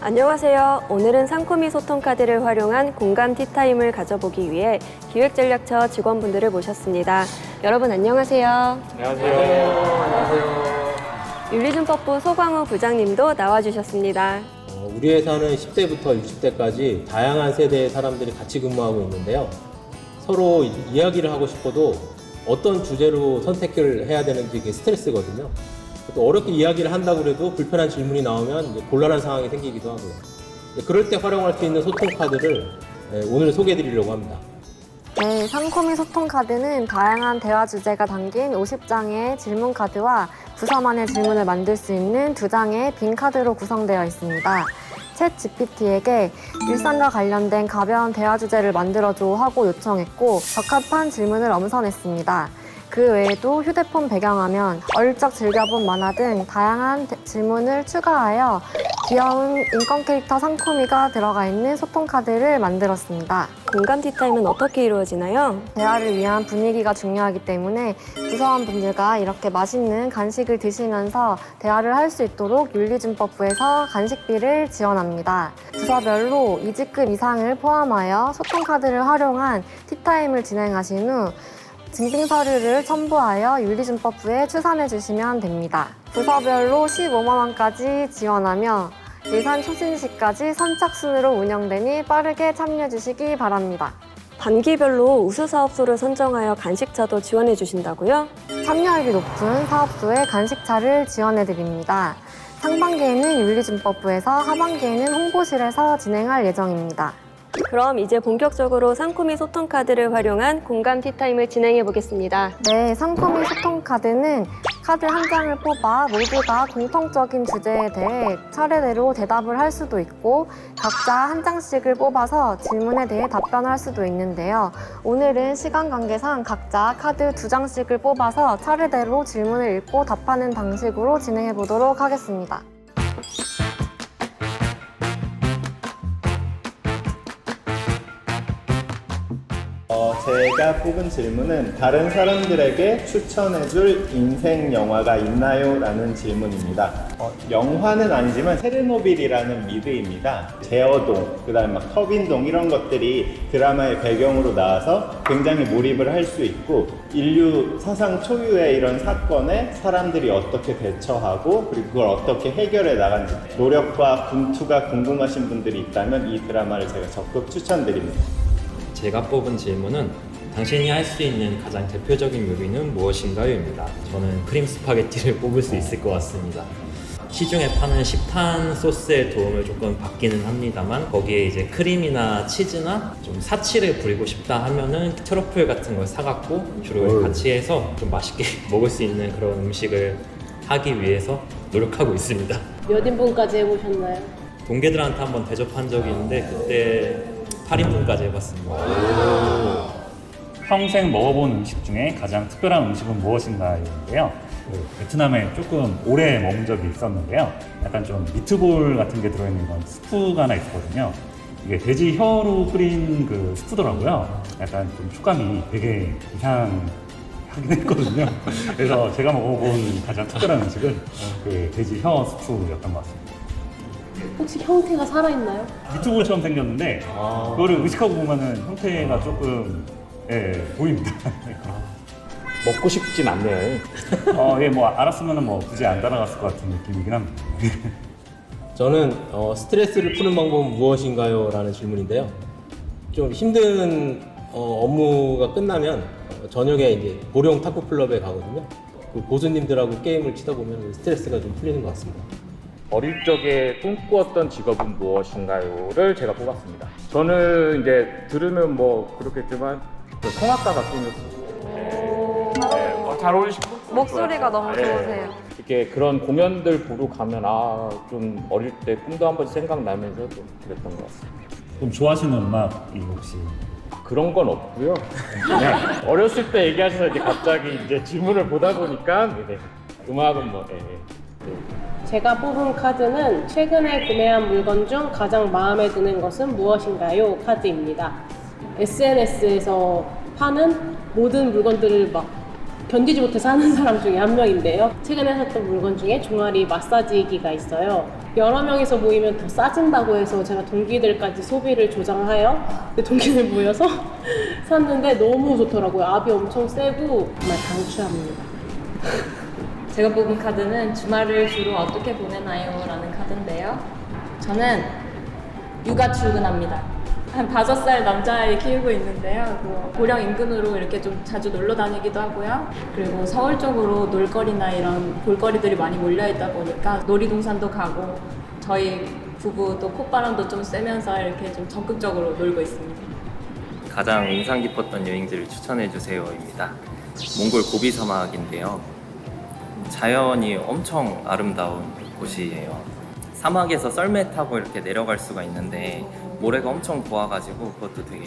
안녕하세요. 오늘은 상코미 소통카드를 활용한 공감 티타임을 가져보기 위해 기획전략처 직원분들을 모셨습니다. 여러분 안녕하세요. 안녕하세요. 안녕하세요. 윤리준법부 소광우 부장님도 나와주셨습니다. 우리 회사는 10대부터 60대까지 다양한 세대의 사람들이 같이 근무하고 있는데요. 서로 이야기를 하고 싶어도 어떤 주제로 선택을 해야 되는지 이게 스트레스거든요. 또 어렵게 이야기를 한다고 해도 불편한 질문이 나오면 이제 곤란한 상황이 생기기도 하고요. 그럴 때 활용할 수 있는 소통 카드를 오늘 소개해 드리려고 합니다. 네, 상코미 소통카드는 다양한 대화 주제가 담긴 50장의 질문 카드와 부서만의 질문을 만들 수 있는 2장의 빈 카드로 구성되어 있습니다. 챗 GPT에게 일상과 관련된 가벼운 대화 주제를 만들어줘 하고 요청했고 적합한 질문을 엄선했습니다. 그 외에도 휴대폰 배경화면, 어릴 적 즐겨본 만화 등 다양한 질문을 추가하여 귀여운 인권 캐릭터 상코미가 들어가 있는 소통카드를 만들었습니다. 공감 티타임은 어떻게 이루어지나요? 대화를 위한 분위기가 중요하기 때문에 부서원분들과 이렇게 맛있는 간식을 드시면서 대화를 할 수 있도록 윤리준법부에서 간식비를 지원합니다. 부서별로 2직급 이상을 포함하여 소통카드를 활용한 티타임을 진행하신 후 증빙서류를 첨부하여 윤리준법부에 추산해 주시면 됩니다. 부서별로 15만 원까지 지원하며 예산 추진 시까지 선착순으로 운영되니 빠르게 참여해 주시기 바랍니다. 단기별로 우수 사업소를 선정하여 간식차도 지원해 주신다고요? 참여율이 높은 사업소에 간식차를 지원해 드립니다. 상반기에는 윤리준법부에서, 하반기에는 홍보실에서 진행할 예정입니다. 그럼 이제 본격적으로 상코미 소통카드를 활용한 공감 티타임을 진행해 보겠습니다. 네, 상코미 소통카드는 카드 한 장을 뽑아 모두가 공통적인 주제에 대해 차례대로 대답을 할 수도 있고 각자 한 장씩을 뽑아서 질문에 대해 답변할 수도 있는데요. 오늘은 시간 관계상 각자 카드 2장씩을 뽑아서 차례대로 질문을 읽고 답하는 방식으로 진행해 보도록 하겠습니다. 제가 뽑은 질문은 다른 사람들에게 추천해줄 인생 영화가 있나요? 라는 질문입니다. 영화는 아니지만 체르노빌이라는 미드입니다. 제어동, 그 다음에 막 터빈동 이런 것들이 드라마의 배경으로 나와서 굉장히 몰입을 할 수 있고 인류 사상 초유의 이런 사건에 사람들이 어떻게 대처하고 그리고 그걸 어떻게 해결해 나간지 노력과 분투가 궁금하신 분들이 있다면 이 드라마를 제가 적극 추천드립니다. 제가 뽑은 질문은 당신이 할 수 있는 가장 대표적인 요리는 무엇인가요?입니다. 저는 크림 스파게티를 뽑을 수 있을 것 같습니다. 시중에 파는 시판 소스의 도움을 조금 받기는 합니다만 거기에 이제 크림이나 치즈나 좀 사치를 부리고 싶다 하면은 트러플 같은 걸 사갖고 주로 같이 해서 좀 맛있게 먹을 수 있는 그런 음식을 하기 위해서 노력하고 있습니다. 몇 인분까지 해보셨나요? 동계들한테 한번 대접한 적이 있는데 그때 8인분까지 해봤습니다. 평생 먹어본 음식 중에 가장 특별한 음식은 무엇인가인데요. 베트남에 조금 오래 머문 적이 있었는데요. 약간 좀 미트볼 같은 게 들어있는 그런 스프가 하나 있거든요. 이게 돼지 혀로 끓인 그 스프더라고요. 약간 좀 촉감이 되게 이상하긴 했거든요. 그래서 제가 먹어본 가장 특별한 음식은 그 돼지 혀 스프였던 것 같습니다. 혹시 형태가 살아있나요? 미트볼처럼 생겼는데 그거를 의식하고 보면은 형태가 조금 보입니다. 먹고 싶진 않네요. 예, 뭐 알았으면은 뭐 굳이 안 따라갔을 것 같은 느낌이긴 합니다. 저는 스트레스를 푸는 방법은 무엇인가요? 라는 질문인데요. 좀 힘든 업무가 끝나면 저녁에 이제 고령 탁구 클럽에 가거든요. 그 고수님들하고 게임을 치다 보면 스트레스가 좀 풀리는 것 같습니다. 어릴 적에 꿈꾸었던 직업은 무엇인가요?를 제가 뽑았습니다. 저는 이제 들으면 뭐 그렇겠지만 성악가가 꿈이었습니다. 잘 어울리시고 목소리가 너무 좋으세요. 이렇게 그런 공연들 보러 가면 좀 어릴 때 꿈도 한 번씩 생각나면서 좀 그랬던 것 같습니다. 그럼 좋아하시는 음악이 혹시? 그런 건 없고요. 그냥 어렸을 때 얘기하셔서 이제 갑자기 이제 질문을 보다 보니까 음악은 뭐 제가 뽑은 카드는 최근에 구매한 물건 중 가장 마음에 드는 것은 무엇인가요? 카드입니다. SNS에서 파는 모든 물건들을 막 견디지 못해서 하는 사람 중에 한 명인데요. 최근에 샀던 물건 중에 종아리 마사지기가 있어요. 여러 명이서 모이면 더 싸진다고 해서 제가 동기들까지 소비를 조장하여 동기들 모여서 샀는데 너무 좋더라고요. 압이 엄청 세고 정말 강추합니다. 제가 뽑은 카드는 주말을 주로 어떻게 보내나요? 라는 카드인데요. 저는 육아 출근합니다. 한 5살 남자아이 키우고 있는데요. 고령 인근으로 이렇게 좀 자주 놀러 다니기도 하고요. 그리고 서울 쪽으로 놀거리나 이런 볼거리들이 많이 몰려있다 보니까 놀이동산도 가고 저희 부부도 콧바람도 좀 쐬면서 이렇게 좀 적극적으로 놀고 있습니다. 가장 인상 깊었던 여행지를 추천해 주세요입니다. 몽골 고비 사막인데요. 자연이 엄청 아름다운 곳이에요. 사막에서 썰매 타고 이렇게 내려갈 수가 있는데 모래가 엄청 고와가지고 그것도 되게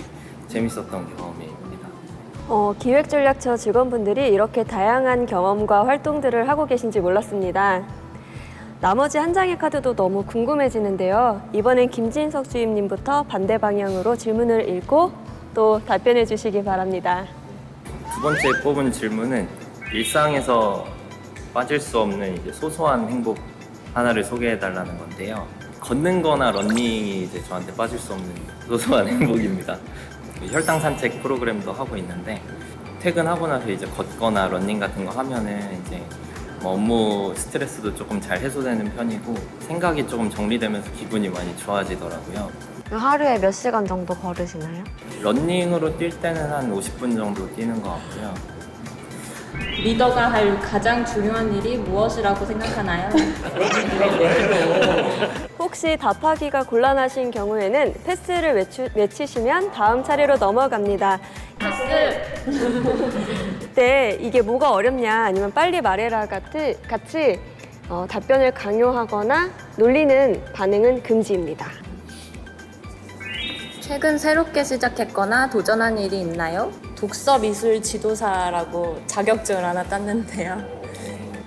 재밌었던 경험입니다. 기획전략처 직원분들이 이렇게 다양한 경험과 활동들을 하고 계신지 몰랐습니다. 나머지 한 장의 카드도 너무 궁금해지는데요. 이번엔 김진석 주임님부터 반대 방향으로 질문을 읽고 또 답변해 주시기 바랍니다. 두 번째 뽑은 질문은 일상에서 빠질 수 없는 이제 소소한 행복 하나를 소개해 달라는 건데요. 걷는 거나 러닝이 이제 저한테 빠질 수 없는 소소한 행복입니다. 혈당 산책 프로그램도 하고 있는데 퇴근하고 나서 이제 걷거나 러닝 같은 거 하면은 이제 뭐 업무 스트레스도 조금 잘 해소되는 편이고 생각이 조금 정리되면서 기분이 많이 좋아지더라고요. 하루에 몇 시간 정도 걸으시나요? 러닝으로 뛸 때는 한 50분 정도 뛰는 것 같고요. 리더가 할 가장 중요한 일이 무엇이라고 생각하나요? 혹시 답하기가 곤란하신 경우에는 패스를 외치시면 다음 차례로 넘어갑니다. 네, 이게 뭐가 어렵냐 아니면 빨리 말해라 같이 답변을 강요하거나 놀리는 반응은 금지입니다. 최근 새롭게 시작했거나 도전한 일이 있나요? 독서 미술 지도사라고 자격증을 하나 땄는데요.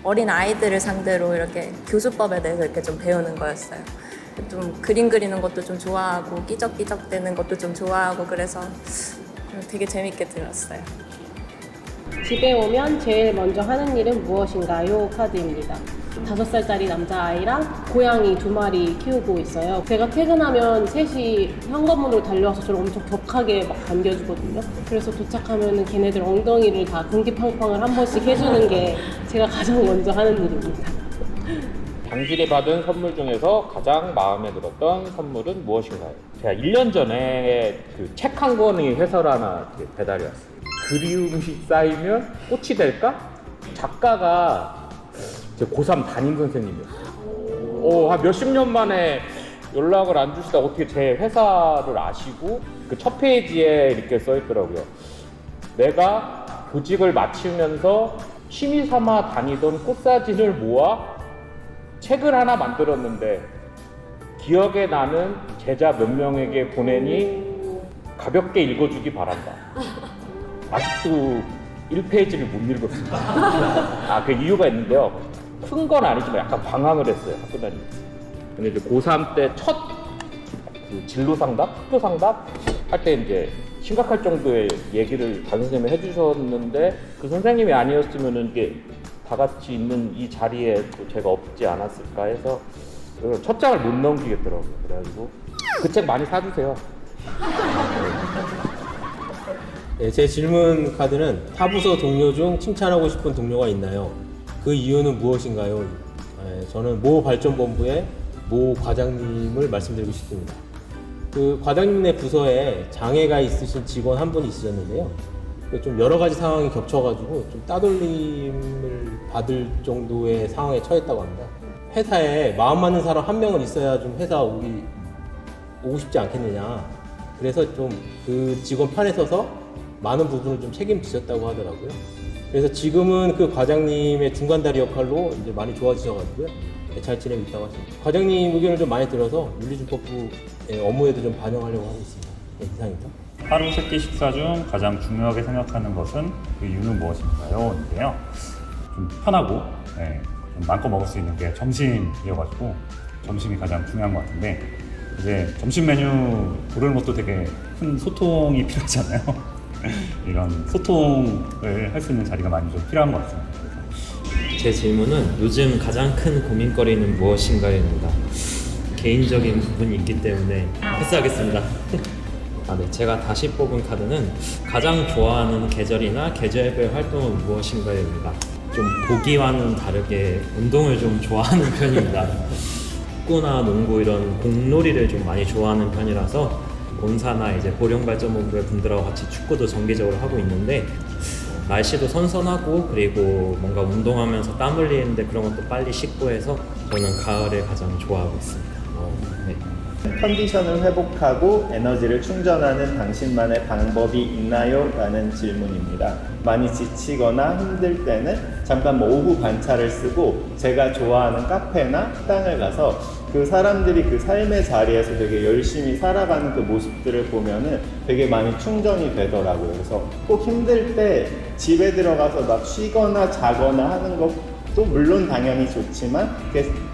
어린 아이들을 상대로 이렇게 교수법에 대해서 이렇게 좀 배우는 거였어요. 좀 그림 그리는 것도 좀 좋아하고 끼적끼적 대는 것도 좀 좋아하고 그래서 되게 재밌게 들었어요. 집에 오면 제일 먼저 하는 일은 무엇인가요? 카드입니다. 5살짜리 남자아이랑 고양이 2마리 키우고 있어요. 제가 퇴근하면 셋이 현관문으로 달려와서 저를 엄청 격하게 막 반겨주거든요. 그래서 도착하면 걔네들 엉덩이를 다 궁디팡팡을 한 번씩 해주는 게 제가 가장 먼저 하는 일입니다. 당신이 받은 선물 중에서 가장 마음에 들었던 선물은 무엇인가요? 제가 1년 전에 그 책 한 권이 회사로 하나 배달이 왔어요. 그리움이 쌓이면 꽃이 될까? 작가가 제 고3 담임 선생님이었어요. 한 몇십 년 만에 연락을 안 주시다 어떻게 제 회사를 아시고 그 첫 페이지에 이렇게 써 있더라고요. 내가 교직을 마치면서 취미 삼아 다니던 꽃사진을 모아 책을 하나 만들었는데 기억에 나는 제자 몇 명에게 보내니 가볍게 읽어주기 바란다. 아직도 1페이지를 못 읽었습니다. 그 이유가 있는데요. 큰 건 아니지만 약간 방황을 했어요. 학교 다니면서. 근데 이제 고3 때 첫 그 진로 상담, 학교 상담 할 때 이제 심각할 정도의 얘기를 담임 선생님이 해주셨는데 그 선생님이 아니었으면은 이게 다 같이 있는 이 자리에 또 제가 없지 않았을까 해서 첫 장을 못 넘기겠더라고요. 그래가지고 그 책 많이 사주세요. 네, 제 질문 카드는 타부서 동료 중 칭찬하고 싶은 동료가 있나요? 그 이유는 무엇인가요? 네, 저는 모 발전본부의 모 과장님을 말씀드리고 싶습니다. 그 과장님네 부서에 장애가 있으신 직원 한 분이 있으셨는데요. 좀 여러 가지 상황이 겹쳐가지고 좀 따돌림을 받을 정도의 상황에 처했다고 합니다. 회사에 마음 맞는 사람 한 명은 있어야 좀 회사 오고 싶지 않겠느냐. 그래서 좀 그 직원 편에 서서 많은 부분을 좀 책임지셨다고 하더라고요. 그래서 지금은 그 과장님의 중간다리 역할로 이제 많이 좋아지셔가지고요. 잘 지내고 있다고 하십니다. 과장님 의견을 좀 많이 들어서 윤리준법부 업무에도 좀 반영하려고 하고 있습니다. 네, 이상입니다. 하루 세끼 식사 중 가장 중요하게 생각하는 것은 그 이유는 무엇인가요? 인데요. 좀 편하고 좀 마음껏 먹을 수 있는 게 점심이어가지고 점심이 가장 중요한 것 같은데 이제 점심 메뉴 고르는 것도 되게 큰 소통이 필요하잖아요. 이런 소통을 할 수 있는 자리가 많이 좀 필요한 것 같습니다. 제 질문은 요즘 가장 큰 고민거리는 무엇인가요입니다. 개인적인 부분이 있기 때문에 패스하겠습니다. 네, 제가 다시 뽑은 카드는 가장 좋아하는 계절이나 계절별 활동은 무엇인가요입니다. 좀 보기와는 다르게 운동을 좀 좋아하는 편입니다. 축구나 농구 이런 공놀이를 좀 많이 좋아하는 편이라서 본사나 이제 보령발전본부의 분들하고 같이 축구도 정기적으로 하고 있는데 날씨도 선선하고 그리고 뭔가 운동하면서 땀 흘리는데 그런 것도 빨리 식고 해서 저는 가을을 가장 좋아하고 있습니다. 네. 컨디션을 회복하고 에너지를 충전하는 당신만의 방법이 있나요? 라는 질문입니다. 많이 지치거나 힘들 때는 잠깐 오후 반차를 쓰고 제가 좋아하는 카페나 식당을 가서 그 사람들이 그 삶의 자리에서 되게 열심히 살아가는 그 모습들을 보면은 되게 많이 충전이 되더라고요. 그래서 꼭 힘들 때 집에 들어가서 막 쉬거나 자거나 하는 것도 물론 당연히 좋지만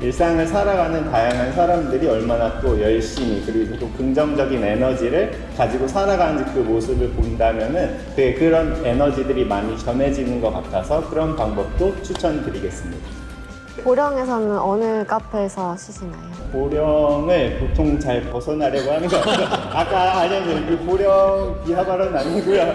일상을 살아가는 다양한 사람들이 얼마나 또 열심히 그리고 또 긍정적인 에너지를 가지고 살아가는지 그 모습을 본다면은 되게 그런 에너지들이 많이 전해지는 것 같아서 그런 방법도 추천드리겠습니다. 보령에서는 어느 카페에서 쉬시나요? 보령을 보통 잘 벗어나려고 하는 것 같아요. 아까 알려드린 그 보령 비하 발언은 아니고요.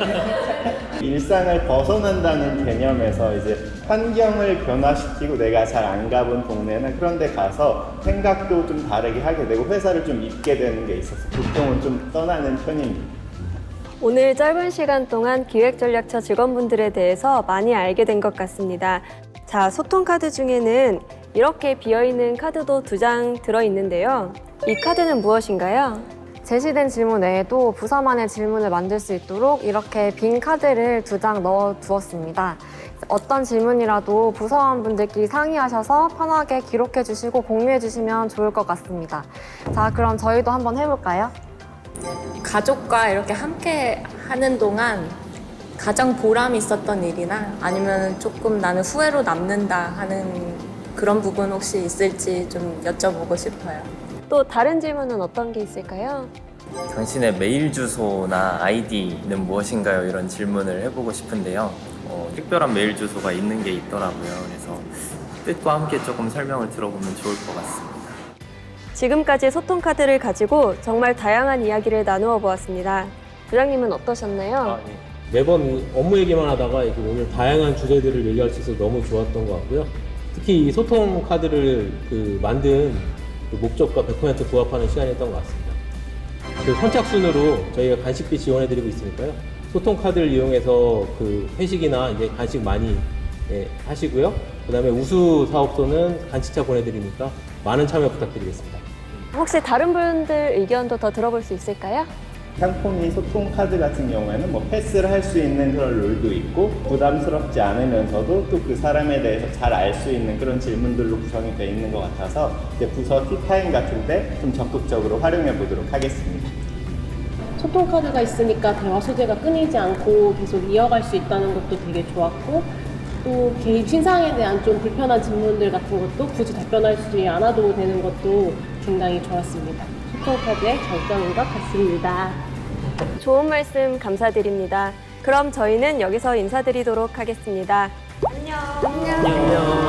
일상을 벗어난다는 개념에서 이제 환경을 변화시키고 내가 잘 안 가본 동네나 그런 데 가서 생각도 좀 다르게 하게 되고 회사를 좀 잊게 되는 게 있어서 보통은 좀 떠나는 편입니다. 오늘 짧은 시간 동안 기획전략처 직원분들에 대해서 많이 알게 된 것 같습니다. 자, 소통 카드 중에는 이렇게 비어있는 카드도 2장 들어있는데요. 이 카드는 무엇인가요? 제시된 질문 외에도 부서만의 질문을 만들 수 있도록 이렇게 빈 카드를 2장 넣어 두었습니다. 어떤 질문이라도 부서원분들끼리 상의하셔서 편하게 기록해 주시고 공유해 주시면 좋을 것 같습니다. 자, 그럼 저희도 한번 해볼까요? 가족과 이렇게 함께 하는 동안 가장 보람이 있었던 일이나 아니면 조금 나는 후회로 남는다 하는 그런 부분 혹시 있을지 좀 여쭤보고 싶어요. 또 다른 질문은 어떤 게 있을까요? 당신의 메일 주소나 아이디는 무엇인가요? 이런 질문을 해보고 싶은데요. 특별한 메일 주소가 있는 게 있더라고요. 그래서 뜻과 함께 조금 설명을 들어보면 좋을 것 같습니다. 지금까지 소통 카드를 가지고 정말 다양한 이야기를 나누어 보았습니다. 부장님은 어떠셨나요? 매번 업무 얘기만 하다가 이렇게 오늘 다양한 주제들을 얘기할 수 있어서 너무 좋았던 것 같고요. 특히 이 소통 카드를 만든 그 목적과 100% 부합하는 시간이었던 것 같습니다. 그 선착순으로 저희가 간식비 지원해드리고 있으니까요. 소통 카드를 이용해서 그 회식이나 이제 간식 많이 하시고요. 그다음에 우수 사업소는 간식차 보내드리니까 많은 참여 부탁드리겠습니다. 혹시 다른 분들 의견도 더 들어볼 수 있을까요? 상품이 소통 카드 같은 경우에는 뭐 패스를 할 수 있는 그런 룰도 있고 부담스럽지 않으면서도 또 그 사람에 대해서 잘 알 수 있는 그런 질문들로 구성이 되어 있는 것 같아서 이제 부서 티타임 같은 때 좀 적극적으로 활용해 보도록 하겠습니다. 소통 카드가 있으니까 대화 소재가 끊이지 않고 계속 이어갈 수 있다는 것도 되게 좋았고 또 개인 신상에 대한 좀 불편한 질문들 같은 것도 굳이 답변하지 않아도 되는 것도 굉장히 좋았습니다. 소통 카드의 장점인 것 같습니다. 좋은 말씀 감사드립니다. 그럼 저희는 여기서 인사드리도록 하겠습니다. 안녕. 안녕.